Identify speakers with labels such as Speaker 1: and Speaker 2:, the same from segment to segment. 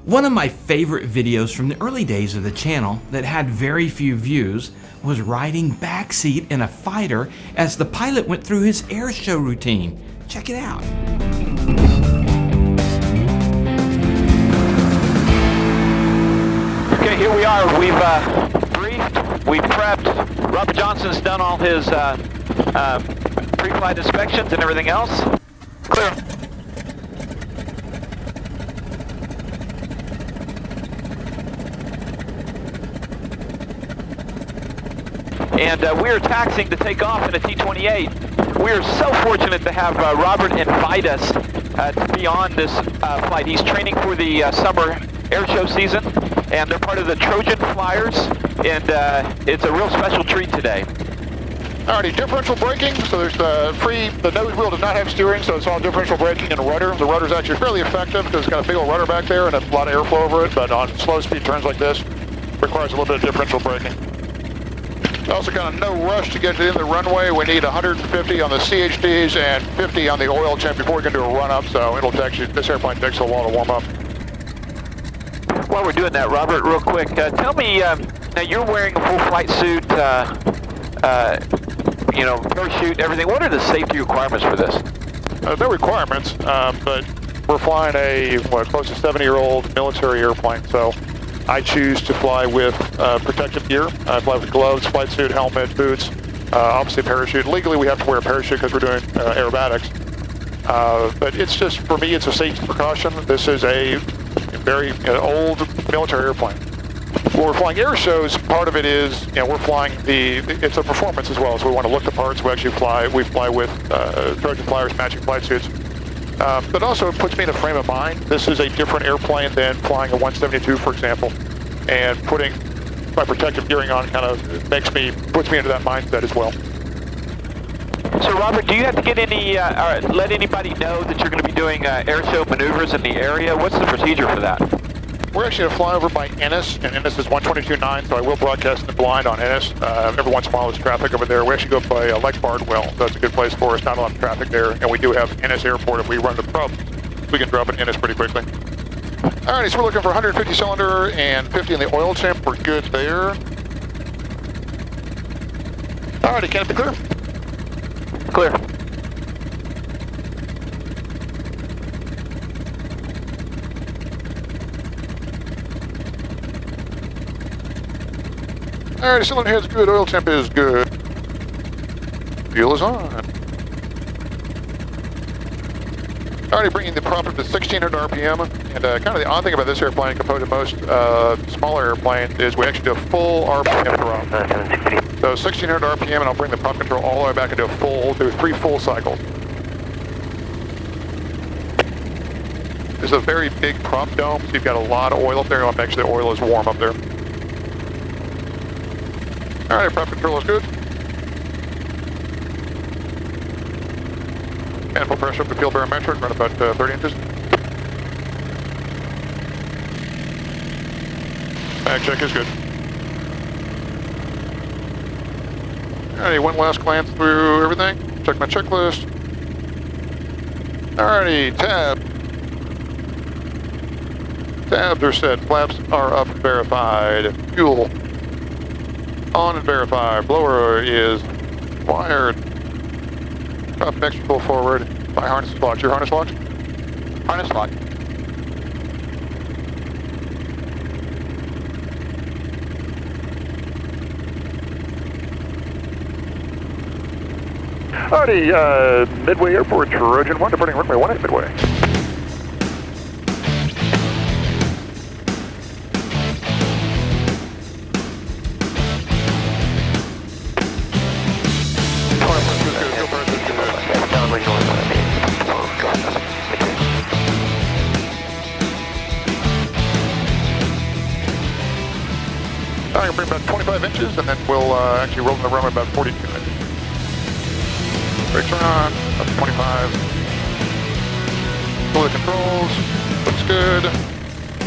Speaker 1: One of my favorite videos from the early days of the channel that had very few views was riding backseat in a fighter as the pilot went through his airshow routine. Check it out.
Speaker 2: Okay, here we are. We've briefed, we've prepped. Robert Johnson's done all his pre-flight inspections and everything else. Clear. And we are taxiing to take off in a T-28. We are so fortunate to have Robert invite us to be on this flight. He's training for the summer airshow season, and they're part of the Trojan Flyers, and it's a real special treat today.
Speaker 3: Alrighty, differential braking, so there's the nose wheel does not have steering, so it's all differential braking and rudder. The rudder's actually fairly effective because it's got a big old rudder back there and a lot of airflow over it, but on slow speed turns like this, requires a little bit of differential braking. Also kind of no rush to get to the end of the runway. We need 150 on the CHDs and 50 on the oil temp before we can do a run up, so it'll take you, this airplane takes a while to warm up.
Speaker 2: While we're doing that, Robert, real quick, tell me, now you're wearing a full flight suit, you know, parachute, everything. What are the safety requirements for this?
Speaker 3: No requirements, but we're flying a, close to 70-year-old military airplane, so I choose to fly with protective gear. I fly with gloves, flight suit, helmet, boots, obviously parachute. Legally, we have to wear a parachute because we're doing aerobatics. But it's just, for me, it's a safety precaution. This is a very old military airplane. When we're flying air shows, part of it is, we're flying it's a performance as well. So we want to look the parts. We fly with Trojan Flyers matching flight suits. But also it puts me in a frame of mind. This is a different airplane than flying a 172, for example. And putting my protective gearing on kind of puts me into that mindset as well.
Speaker 2: So Robert, do you have to get any, let anybody know that you're going to be doing air show maneuvers in the area? What's the procedure for that?
Speaker 3: We're actually going to fly over by Ennis, and Ennis is 122.9, so I will broadcast in the blind on Ennis. Every once in a while there's traffic over there. We actually go by Lake Bardwell, so that's a good place for us, not a lot of traffic there. And we do have Ennis Airport. If we run the probe, we can drop at Ennis pretty quickly. Alrighty, so we're looking for 150 cylinder and 50 in the oil temp. We're good there. Alrighty, canopy clear?
Speaker 2: Clear.
Speaker 3: Alright, cylinder head's good, oil temp is good. Fuel is on. Already bringing the prop up to 1600 RPM, and kind of the odd thing about this airplane compared to most smaller airplanes is we actually do a full RPM drop. So 1600 RPM, and I'll bring the prop control all the way back into do 3 full cycles. This is a very big prop dome, so you've got a lot of oil up there. I'll make sure the oil is warm up there. Alright, prop control is good. Manifold pressure up to field barometric, run about 30 inches. Mag check is good. Alrighty, one last glance through everything. Check my checklist. Alrighty, tab. Tabs are set, flaps are up and verified. Fuel on and verified. Blower is wired. Drop extra pull forward. My harness is locked. Your harness locked?
Speaker 2: Harness locked.
Speaker 3: Alrighty, Midway Airport, Trojan 1, departing runway 18 Midway. I'm going to bring about 25 inches, and then we'll actually roll in the runway about 42 inches. Brakes are on, up to 25. Pull the controls, looks good.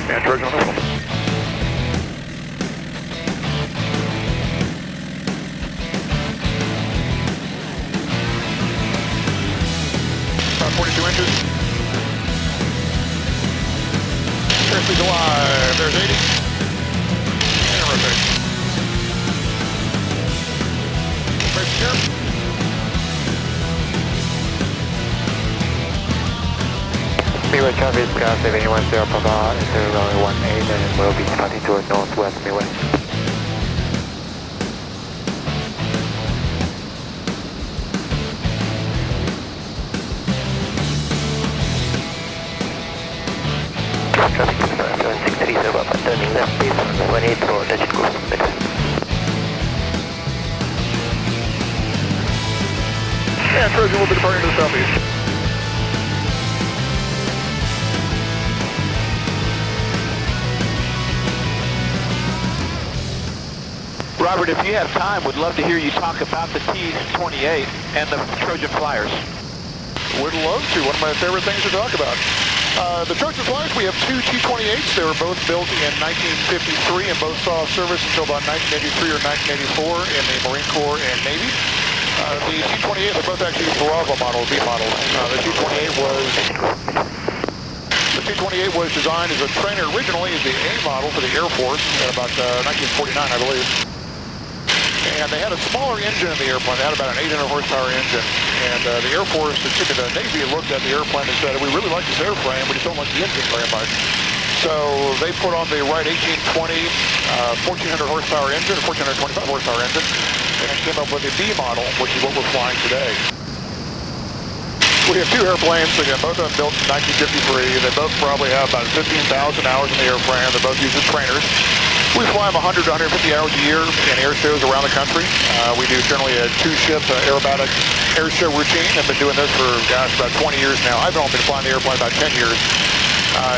Speaker 3: And Trojan on the wheel. About 42 inches. Airspeed to 5. There's 80. And rotate. Right here.
Speaker 4: Midway traffic, car 710 Papa, enter runway 18 and will be departing toward northwest Midway. Traffic 7630 Papa, turning left base on 18 for Legend Group.
Speaker 3: And Trojan will be departing to the southeast.
Speaker 2: Robert, if you have time, would love to hear you talk about the T-28 and the Trojan Flyers.
Speaker 3: Would love to. One of my favorite things to talk about. The Trojan Flyers, we have two T-28s. They were both built in 1953 and both saw service until about 1983 or 1984 in the Marine Corps and Navy. The T-28, they're both actually Bravo models, B models. The T-28 was designed as a trainer originally as the A model for the Air Force in about 1949, I believe. And they had a smaller engine in the airplane. They had about an 800 horsepower engine. And the Air Force, the Navy looked at the airplane and said, we really like this airframe, we just don't like the engine very much. So they put on the Wright 1820 1400 horsepower engine, or 1425 horsepower engine, and came up with the B model, which is what we're flying today. We have two airplanes, again, both of them built in 1953. They both probably have about 15,000 hours in the airframe. They're both used as trainers. We fly them 100 to 150 hours a year in air shows around the country. We do generally a two-ship aerobatic air show routine. I've been doing this for, gosh, about 20 years now. I've only been flying the airplane about 10 years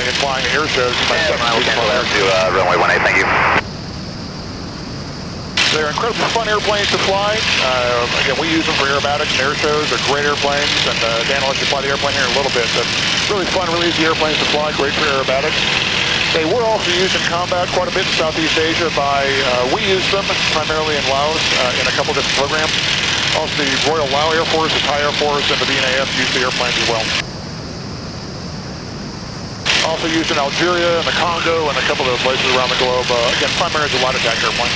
Speaker 3: in flying air shows.
Speaker 4: Runway 18, thank you.
Speaker 3: They're incredibly fun airplanes to fly. Again, we use them for aerobatics and air shows. They're great airplanes, and Dan will let you fly the airplane here in a little bit. But really fun, really easy airplanes to fly, great for aerobatics. They were also used in combat quite a bit in Southeast Asia by, we used them primarily in Laos in a couple different programs. Also the Royal Lao Air Force, the Thai Air Force, and the VNAF used the airplanes as well. Also used in Algeria and the Congo and a couple of other places around the globe. Again, primarily as a light attack airplane.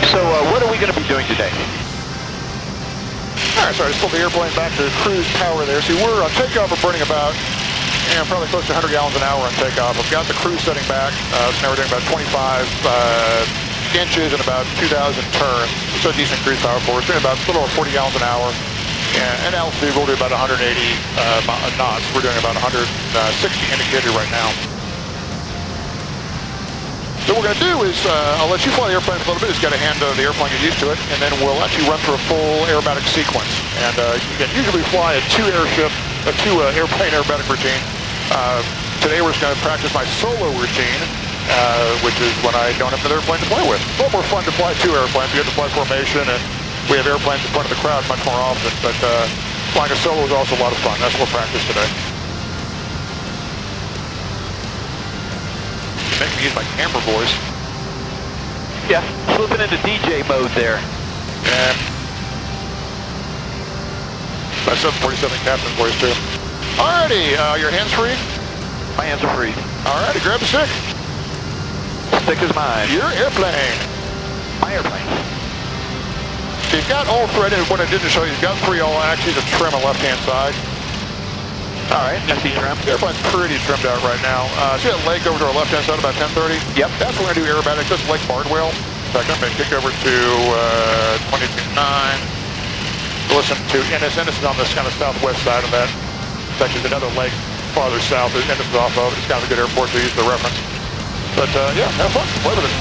Speaker 2: So what are we going to be doing today?
Speaker 3: All right, so I just pulled the airplane back to cruise power there. See, we're on takeoff, we're burning about, probably close to 100 gallons an hour on takeoff. I've got the cruise setting back, so now we're doing about 25 inches and about 2,000 turns. So a decent cruise power for us, doing about a little over 40 gallons an hour. And altitude, we'll do about 180 knots. We're doing about 160 indicated right now. So what we're going to do is, I'll let you fly the airplane for a little bit, just got to hand the airplane, get used to it, and then we'll actually run through a full aerobatic sequence. And again, usually we fly a two airplane aerobatic routine. Today we're just going to practice my solo routine, which is when I don't have another airplane to fly with. It's a lot more fun to fly two airplanes. We get to fly formation, and we have airplanes in front of the crowd much more often, but flying a solo is also a lot of fun. That's what we'll practice today. Make me use my camera voice.
Speaker 2: Yeah, flipping into DJ mode there.
Speaker 3: Yeah. My 747 captain voice too. Alrighty, your hands free?
Speaker 2: My hands are free.
Speaker 3: Alrighty, grab the stick.
Speaker 2: Stick is mine.
Speaker 3: Your airplane.
Speaker 2: My airplane.
Speaker 3: So you've got all threaded. What I didn't show you, you've got three all axes of trim on the left-hand side.
Speaker 2: All right, I see trim.
Speaker 3: The airplane's pretty trimmed out right now. See that leg over to our left-hand side about 1030?
Speaker 2: Yep.
Speaker 3: That's what we're going to do aerobatics. That's leg barred wheel. In fact, I'm going to kick over to 22.9. Listen to Ennis. Ennis is on this kind of southwest side of that. In fact, there's another leg farther south that Ennis is off of. It's kind of a good airport to use the reference. But yeah, have fun. Play with it.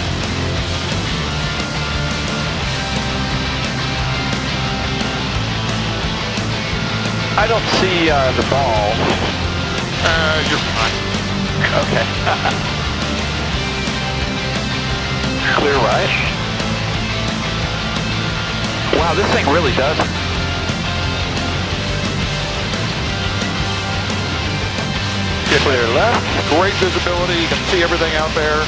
Speaker 2: I don't see the ball.
Speaker 3: You're fine.
Speaker 2: Okay. Clear right. Wow, this thing really does. Clear left.
Speaker 3: Great visibility. You can see everything out there.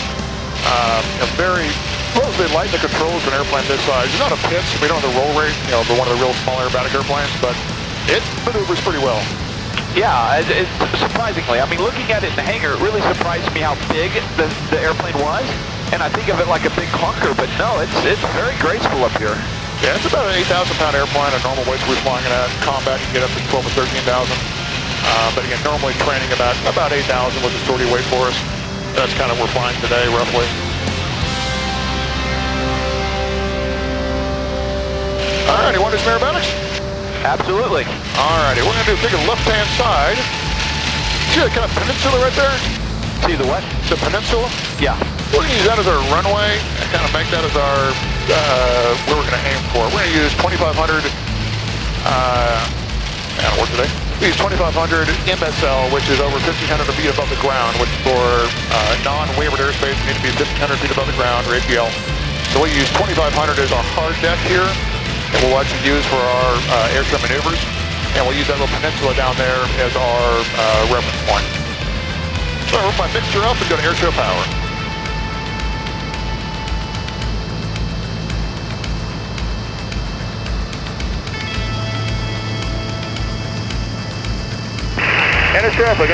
Speaker 3: Very relatively light in the controls for an airplane this size. It's not a pitch. We don't have the roll rate, but one of the real small aerobatic airplanes, but It maneuvers pretty well.
Speaker 2: Yeah, it's surprisingly. I mean, looking at it in the hangar, it really surprised me how big the airplane was. And I think of it like a big clunker, but no, it's very graceful up here.
Speaker 3: Yeah, it's about an 8,000 pound airplane. At normal weights we're flying it at. Combat, you can get up to 12 or 13,000. But again, normally training about 8,000 was the sortie weight for us. That's kind of what we're flying today, roughly. Alrighty, want to do some aerobatics?
Speaker 2: Absolutely.
Speaker 3: Alrighty, we're going to take a left-hand side. See that kind of peninsula right there?
Speaker 2: See the what?
Speaker 3: The peninsula?
Speaker 2: Yeah.
Speaker 3: We're going to use that as our runway and kind of make that as our, where we're going to aim for. We're going to use 2,500, that'll work today. We use 2,500 MSL, which is over 1,500 feet above the ground, which for non-wavered airspace, we need to be 1,500 feet above the ground, or APL. So we use 2,500 as our hard deck here, and we'll actually use for our airshow maneuvers, and we'll use that little peninsula down there as our reference point. So I'll hook my mixture up and go to airshow power. NS traffic,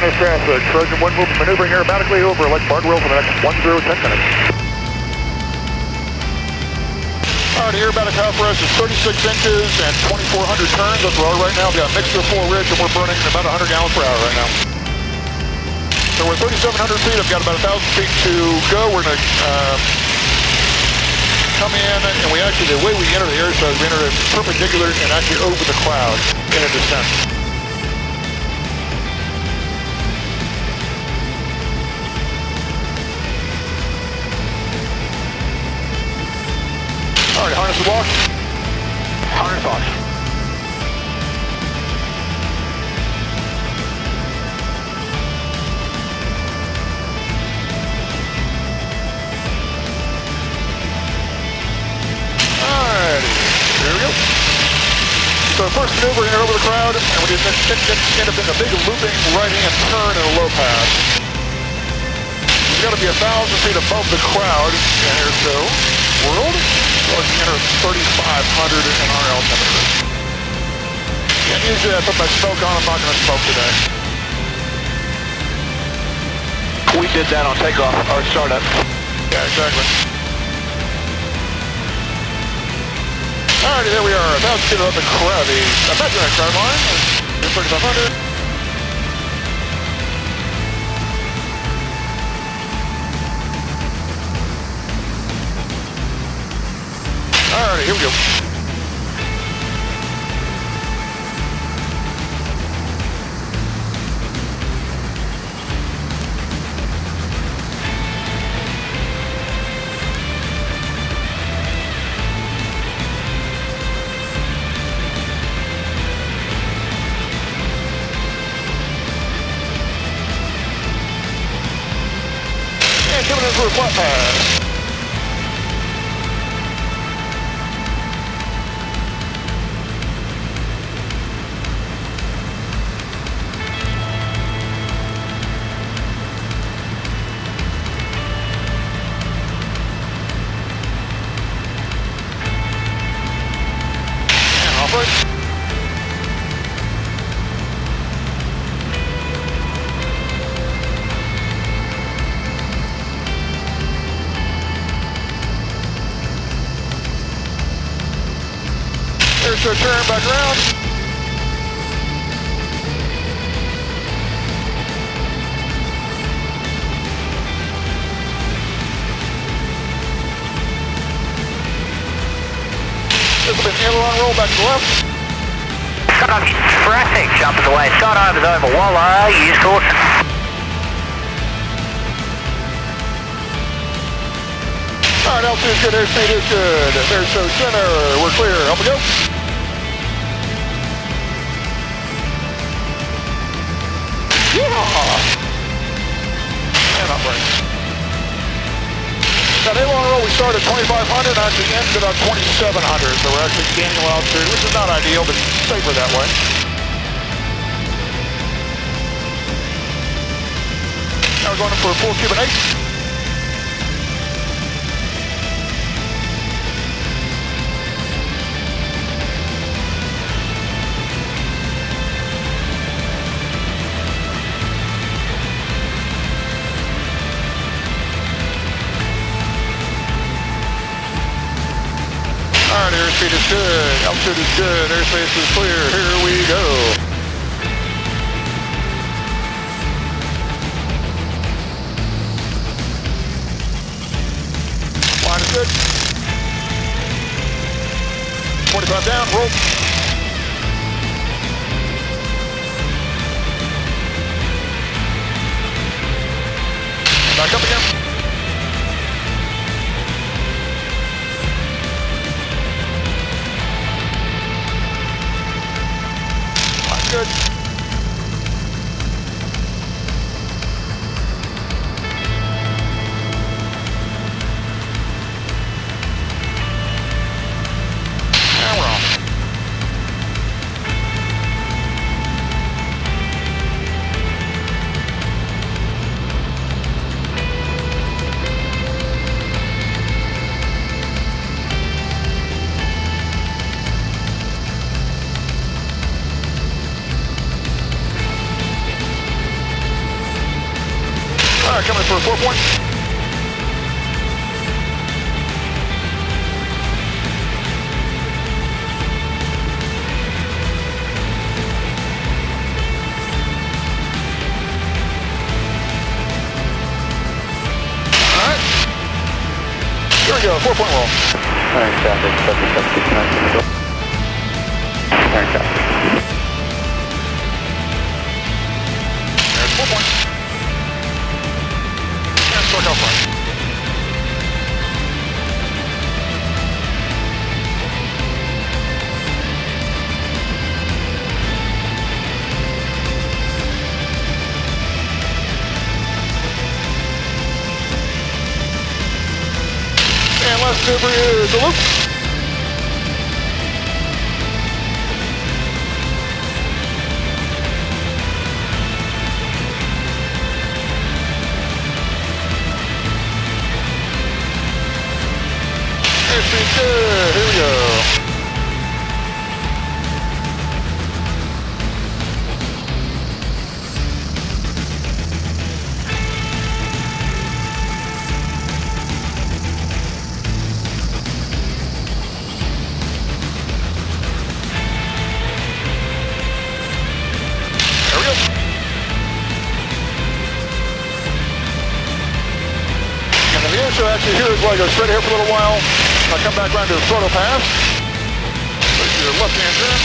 Speaker 3: Trojan 1 moving maneuvering aerobatically over like guardrail for the next 10, 10 minutes. Alright, aerobatic power for us is 36 inches and 2,400 turns. That's where we are right now. We've got a mixture of full rich and we're burning about 100 gallons per hour right now. So we're 3,700 feet. I've got about 1,000 feet to go. We're going to come in and we actually, the way we enter the airshow is we enter it perpendicular and actually over the cloud in a descent. Alright, harness is off.
Speaker 2: Harness off.
Speaker 3: Alrighty, here we go. So first maneuver here over the crowd, and we end up in a big looping right-hand turn and a low pass. We've got to be 1,000 feet above the crowd in airshow world. Let's enter 3,500 in our altimeter. And usually I put my smoke on. I'm not going to smoke today.
Speaker 2: We did that on takeoff, or startup.
Speaker 3: Yeah, exactly. Alrighty, there we are. 1,000 feet above the crowd. The imaginary crowd line is 3,500. Alright, here we go. And coming in for a flat pass. So turn back around. Just a bit aileron roll back to the left.
Speaker 5: Cut off traffic, jumping away. Shot over the Walla, use caution.
Speaker 3: Alright, altitude is good, airspeed is good. There's so center, we're clear. Up we go. Yeah! And up right. That aileron roll, we started at 2,500 and actually ended about 2,700. So we're actually gaining a little altitude, which is not ideal, but safer that way. Now we're going in for a full Cuban 8. Airspeed is good. Altitude is good. Airspace is clear. Here we go. Line is good. 25 down. Roll. Back up again. Line's good. And we're off. All right, coming for a 4 point. All right. Here we go, 4 point roll.
Speaker 4: Turn traffic, 7769. Turn traffic.
Speaker 3: There's 4 points. And start out front. And last maneuver is a loop. Airspeed's good. Here we go. There we go. And then the airshow actually here is where I go straight ahead for a little while. I come back around to the throttle pass. So your left-hand turn.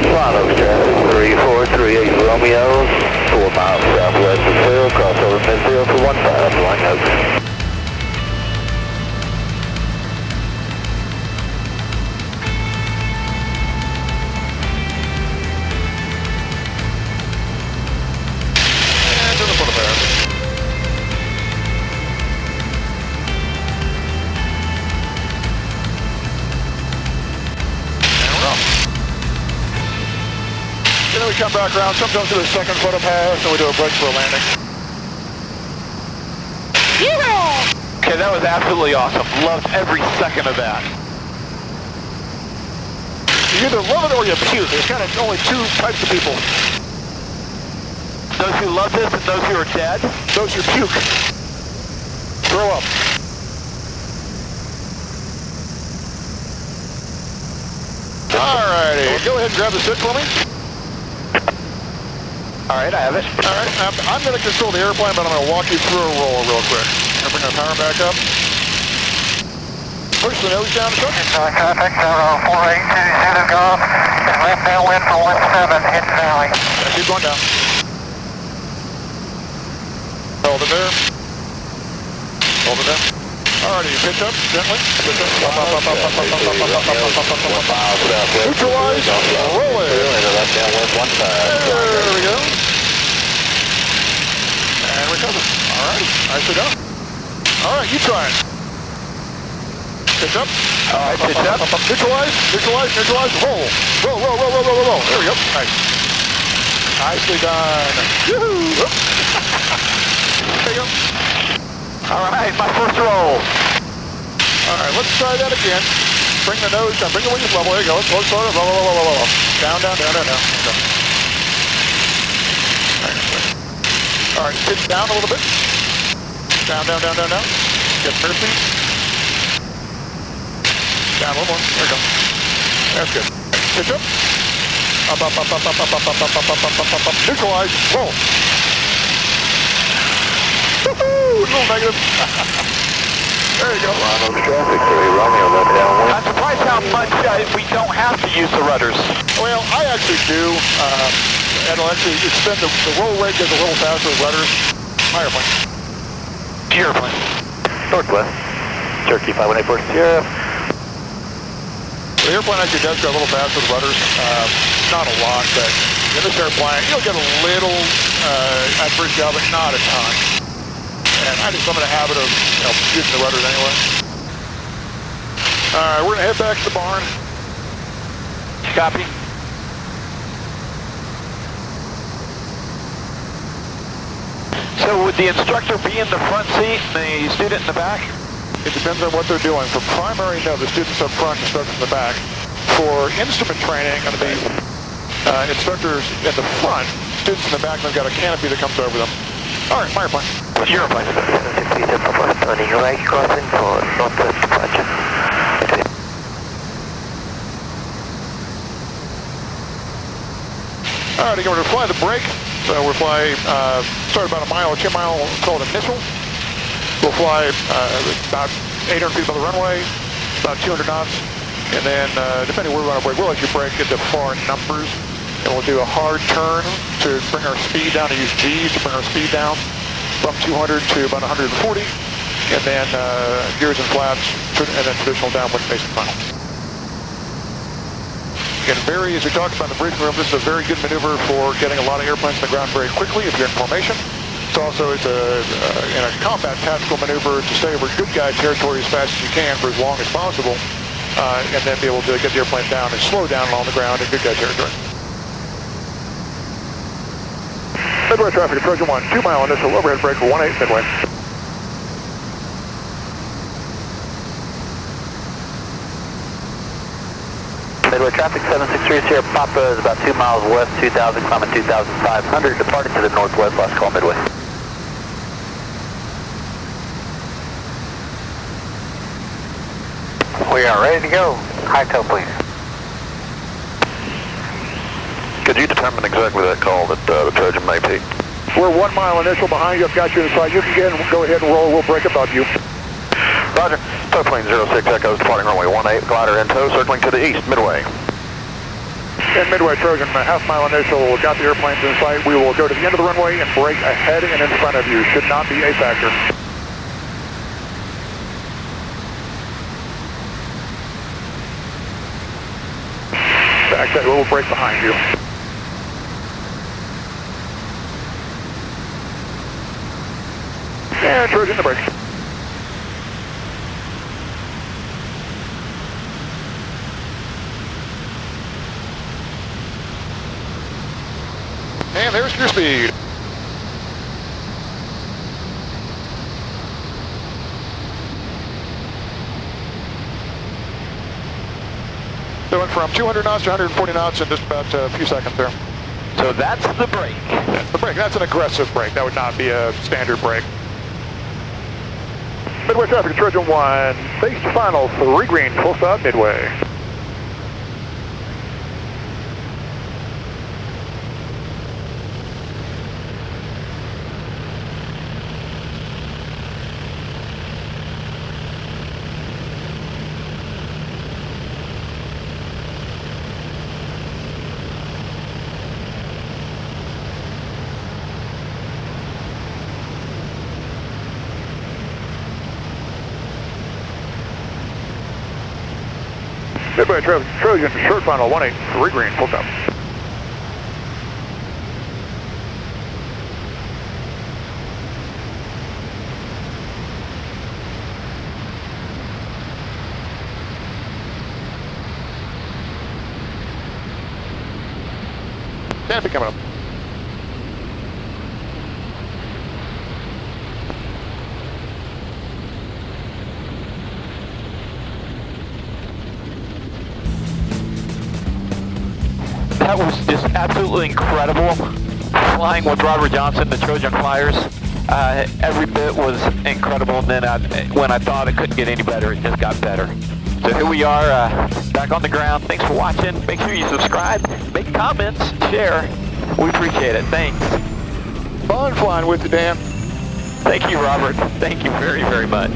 Speaker 4: Flight over traffic, 3438 Romeo, 4 miles southwest of Phil, crossover Midfield for 15, line open.
Speaker 3: And to the throttle pass. And we're off. Then we come back around, sometimes do a second photo pass, and we do a break for a landing.
Speaker 2: Okay, that was absolutely awesome. Loved every second of that.
Speaker 3: You either love it or you puke. There's kind of only two types of people.
Speaker 2: Those who love this and those who are dead.
Speaker 3: Those who puke. Throw up. Alrighty, go ahead and grab the stick for me.
Speaker 2: Alright, I have it.
Speaker 3: Alright, I'm going to control the airplane, but I'm going to walk you through a roll real quick. I'm going to bring the power back up. Push the nose down, Chuck.
Speaker 5: Traffic 04820 Golf. Left downwind for 17, hit valley.
Speaker 3: And keep going down. Hold it there. Hold it there. Alrighty, pitch up, gently. Pitch up. Up, up, up, up, up, up, up, up, up, up, up, up. Neutralize, roll it. There we go. And recover. Alright, nicely done. Alright, you try it. Pitch up.
Speaker 2: Alright, pitch up.
Speaker 3: Neutralize, neutralize, neutralize, roll. Roll, roll, roll, roll, roll, roll, roll. There we go. Nice. Nicely done. Yoo-hoo. There you go.
Speaker 2: Alright, my first roll.
Speaker 3: Alright, let's try that again. Bring the nose down, bring the wings level. There you go. Let's start it. Roll, roll, roll, roll, roll. Down, down, down, down, down. Okay. Alright, pitch down a little bit. Down, down, down, down, down. Get rear speed. Down a little more. There we go. That's good. Pitch up. Up, up, up, up, up, up, up, up, up, up, up, up, up, up, up. Neutralize. Roll. Woohoo! A little negative. There you go.
Speaker 4: Romeo traffic 3, Romeo left downwind.
Speaker 2: I'm surprised how much we don't have to use the rudders.
Speaker 3: Well, I actually do. And I'll actually extend the roll rate goes a little faster with rudders. Higher plane.
Speaker 2: Sierra plane.
Speaker 4: Northwest. Turkey 518 Sierra.
Speaker 3: The airplane actually does go a little faster with rudders. Not a lot, but in this airplane, you'll get a little adverse job, but not a ton. And I just I'm in a habit of using the rudders anyway. Alright, we're going to head back to the barn.
Speaker 2: Copy. So would the instructor be in the front seat and the student in the back?
Speaker 3: It depends on what they're doing. For primary, no, the students up front, instructors in the back. For instrument training, going to be instructors in the front, students in the back, and they've got a canopy that comes over them. Alright, fire plane.
Speaker 2: Sierra plane.
Speaker 4: 6 feet up above, turning right crossing for northwest departure.
Speaker 3: Alright, again, we're going to fly the brake. So we'll fly, start about a mile or 2 mile, called initial. We'll fly about 800 feet above the runway, about 200 knots. And then, depending where we want to brake, we'll actually brake into far numbers. And we'll do a hard turn to bring our speed down, to use G's to bring our speed down from 200 to about 140. And then gears and flaps, and then traditional downwind facing final. Again, very, as we talked about in the briefing room, this is a very good maneuver for getting a lot of airplanes to the ground very quickly if you're in formation. It's also in a combat tactical maneuver to stay over good guy territory as fast as you can for as long as possible, and then be able to get the airplane down and slow down along the ground in good guy territory. Midway traffic at Trojan 1, 2 mile initial overhead brake for 18 midway.
Speaker 4: Midway traffic 763 Sierra Papa is about 2 miles west, 2000, climbing 2,500, departing to the northwest, last call midway. We are ready to go. High tail, please.
Speaker 6: Could you determine exactly that call that the Trojan may be?
Speaker 3: We're 1 mile initial behind you. I've got you inside. You can go ahead and roll. We'll break above you.
Speaker 6: Roger. Tow plane 06 Echoes, departing runway 18, glider in tow, circling to the east, midway.
Speaker 3: And midway Trojan, a half mile initial. We've got the airplanes in sight. We will go to the end of the runway and brake ahead and in front of you. Should not be a factor. Backside, we'll brake behind you. And Trojan, the brake. And there's your speed. So it went from 200 knots to 140 knots in just about a few seconds there.
Speaker 2: So that's the brake.
Speaker 3: That's the brake. That's an aggressive brake. That would not be a standard brake. Midway traffic, Trojan 1, base to final, 3 green, full stop, midway. Midway traffic, Trojan, short final, 18, 3 green, full stop. Canopy coming up.
Speaker 2: That was just absolutely incredible. Flying with Robert Johnson, the Trojan Flyers. Every bit was incredible, and then when I thought it couldn't get any better, it just got better. So here we are, back on the ground. Thanks for watching. Make sure you subscribe, make comments, share. We appreciate it. Thanks.
Speaker 3: Fun flying with you, Dan.
Speaker 2: Thank you, Robert. Thank you very, very much.